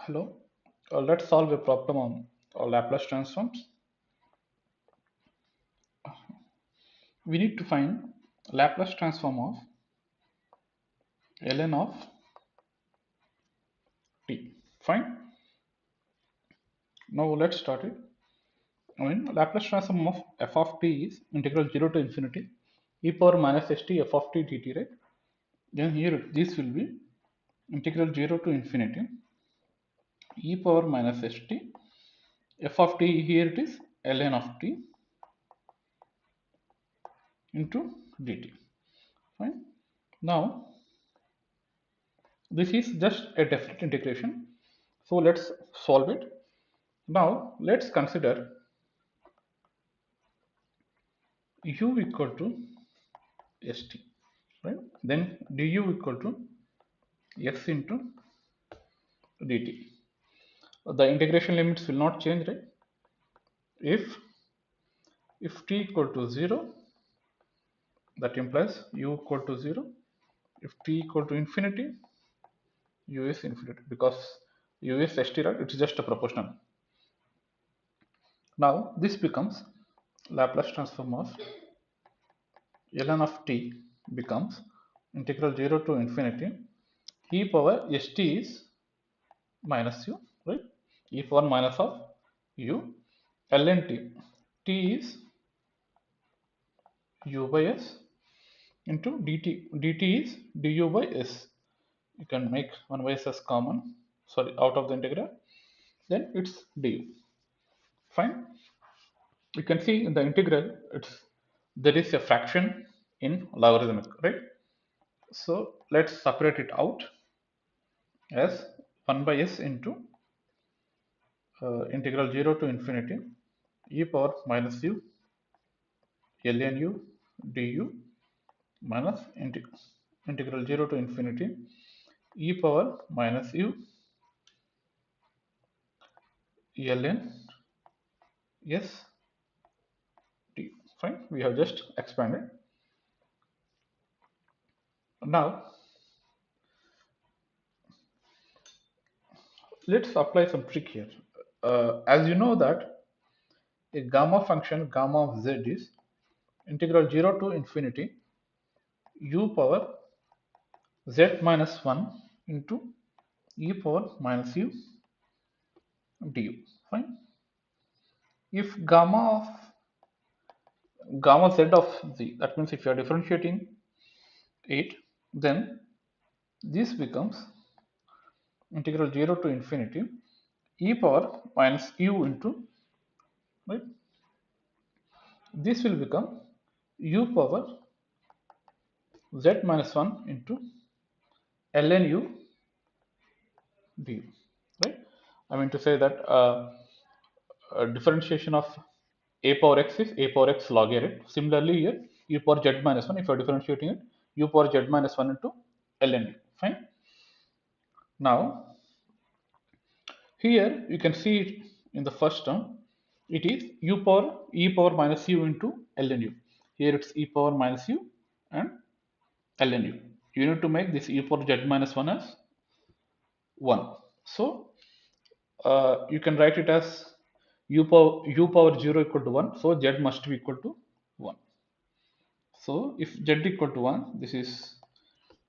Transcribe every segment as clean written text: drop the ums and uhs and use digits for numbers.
Hello, let's solve a problem on Laplace transforms. We need to find Laplace transform of ln of t. Fine. Now let's start it. Laplace transform of f of t is integral 0 to infinity e power minus st f of t dt, right? Then here this will be integral 0 to infinity e power minus st f of t. Here it is ln of t into dt. Fine. Now this is just a definite integration, so let's solve it. Now let's consider u equal to st, right? Then du equal to x into dt. The integration limits will not change, right? If t equal to 0, that implies u equal to 0. If t equal to infinity, u is infinity, because u is st, right? It's just a proportional. Now this becomes Laplace transform of ln of t becomes integral 0 to infinity e power st is minus u, right? E power minus of u ln t. T is u by s into dt. Dt is du by s. You can make 1 by s as common, sorry, out of the integral, then it's du. Fine. You can see in the integral there is a fraction in logarithmic, right? So let's separate it out as 1 by s into integral 0 to infinity e power minus u ln u du minus integral 0 to infinity e power minus u ln s t. Fine, we have just expanded. Now let's apply some trick here. As you know that a gamma function gamma of z is integral 0 to infinity u power z minus 1 into e power minus u du. Fine. If gamma z of z, that means if you are differentiating it, then this becomes integral 0 to infinity e power minus u into, right? This will become u power z minus 1 into ln u du, right? I mean to say that differentiation of a power x is a power x log a, right? Similarly here u power z minus 1, if you are differentiating it, u power z minus 1 into ln u. Fine. Now here you can see it in the first term, it is u power e power minus u into ln u. Here it's e power minus u and ln u. You need to make this e power z minus 1 as 1. So you can write it as u power 0 equal to 1. So z must be equal to 1. So if z equal to 1, this is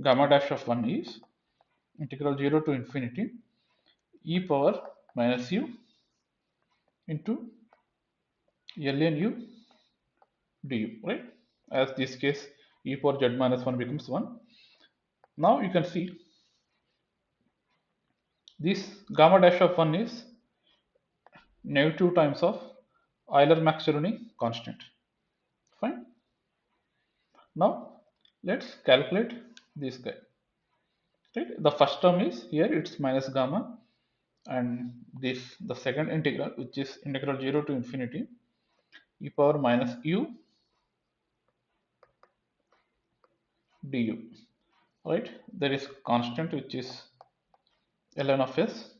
gamma dash of 1 is integral 0 to infinity e power minus u into ln u du, right? As this case e power z minus 1 becomes 1. Now you can see this gamma dash of 1 is negative times of Euler-Maxwell constant. Fine. Now let's calculate this guy, right? The first term is here, it's minus gamma, and this the second integral, which is integral 0 to infinity e power minus u du, right? There is constant which is ln of s.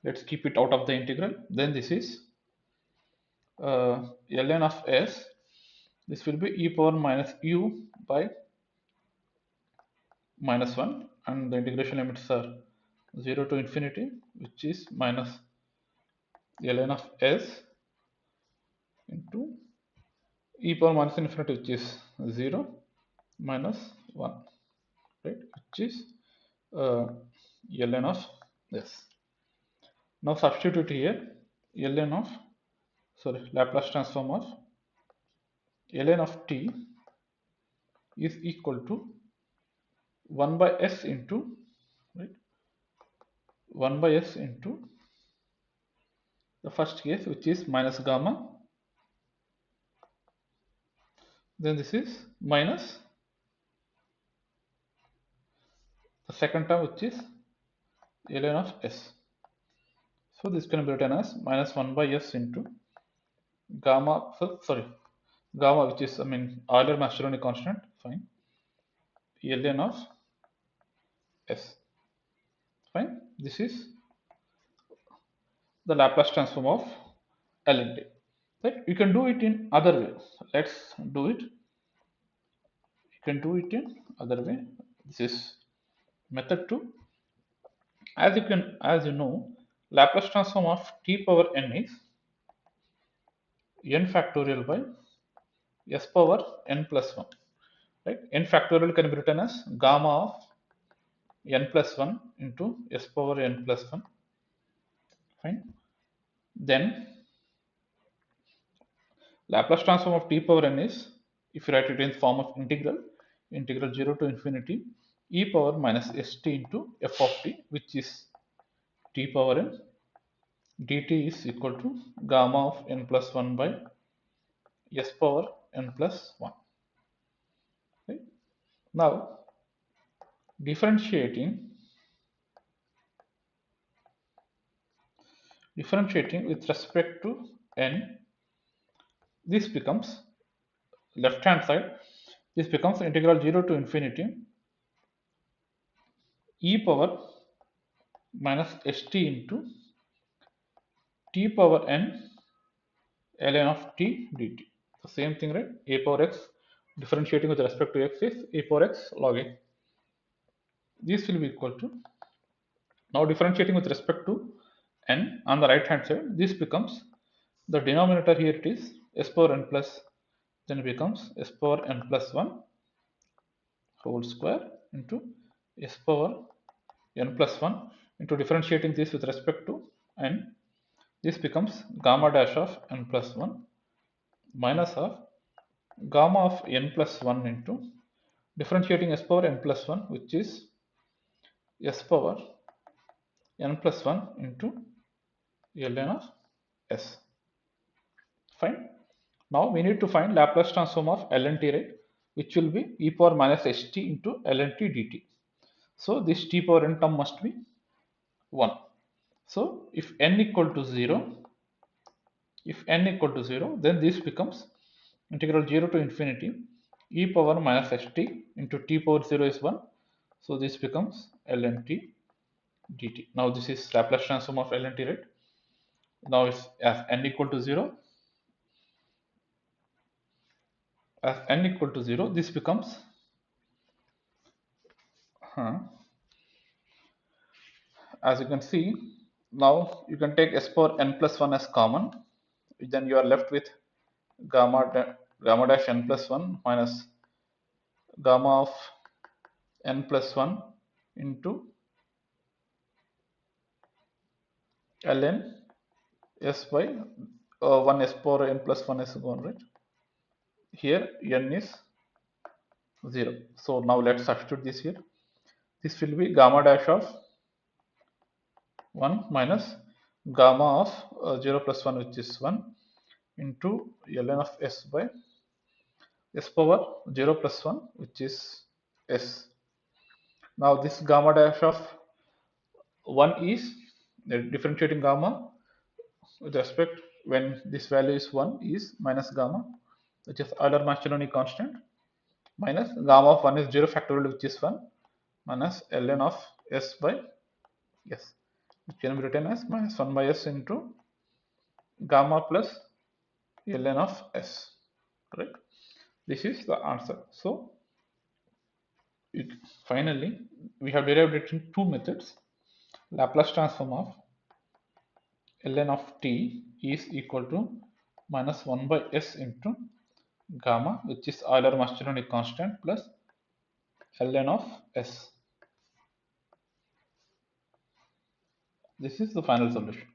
Let's keep it out of the integral. Then this is ln of s. This will be e power minus u by minus 1, and the integration limits are 0 to infinity, which is minus ln of s into e power minus infinity, which is 0 minus 1, right, which is uh, ln of s. Now substitute here ln of, sorry, Laplace transform of ln of t is equal to 1 by s into, right, 1 by s into the first case, which is minus gamma, then this is minus the second term, which is ln of s. So this can be written as minus 1 by s into gamma, sorry, gamma, which is, I mean, Euler-Mascheroni constant, fine, ln of s, fine. This is the Laplace transform of ln t, right? You can do it in other way. Let's do it. You can do it in other way. This is method 2. As you know, Laplace transform of t power n is n factorial by s power n plus 1, right? N factorial can be written as gamma of n plus 1 into s power n plus 1, fine. Then Laplace transform of t power n is, if you write it in form of integral 0 to infinity e power minus st into f of t, which is t power n dt, is equal to gamma of n plus 1 by s power n plus 1, right? Now differentiating with respect to n, this becomes left hand side, this becomes integral 0 to infinity e power minus st into t power n ln of t dt. The same thing, right? A power x, differentiating with respect to x, is a power x log a. This will be equal to, now differentiating with respect to n on the right hand side, this becomes, the denominator here it is s power n plus, then it becomes s power n plus 1 whole square into s power n plus 1 into differentiating this with respect to n, this becomes gamma dash of n plus 1 minus of gamma of n plus 1 into differentiating s power n plus 1, which is s power n plus 1 into ln of s, fine. Now we need to find Laplace transform of ln t, right, which will be e power minus st into ln t dt. So this t power n term must be 1. So if n equal to 0, then this becomes integral 0 to infinity e power minus st into t power 0 is 1. So this becomes ln t dt. Now this is Laplace transform of ln t, right? Now it's as n equal to 0, this becomes as you can see, now you can take s power n plus 1 as common, then you are left with gamma dash n plus 1 minus gamma of n plus 1 into ln s by 1 s power n plus 1 is gone, right? Here n is 0. So now let's substitute this here. This will be gamma dash of 1 minus gamma of 0 plus 1, which is 1, into ln of s by s power 0 plus 1, which is s. Now this gamma dash of 1 is the differentiating gamma with respect, when this value is 1, is minus gamma, which is Euler-Mascheroni constant, minus gamma of 1 is 0 factorial, which is 1, minus ln of s by s, which can be written as minus 1 by s into gamma plus ln of s, right? This is the answer. So finally we have derived it in two methods. Laplace transform of ln of t is equal to minus 1 by s into gamma, which is Euler-Mascheroni constant, plus ln of s. This is the final solution.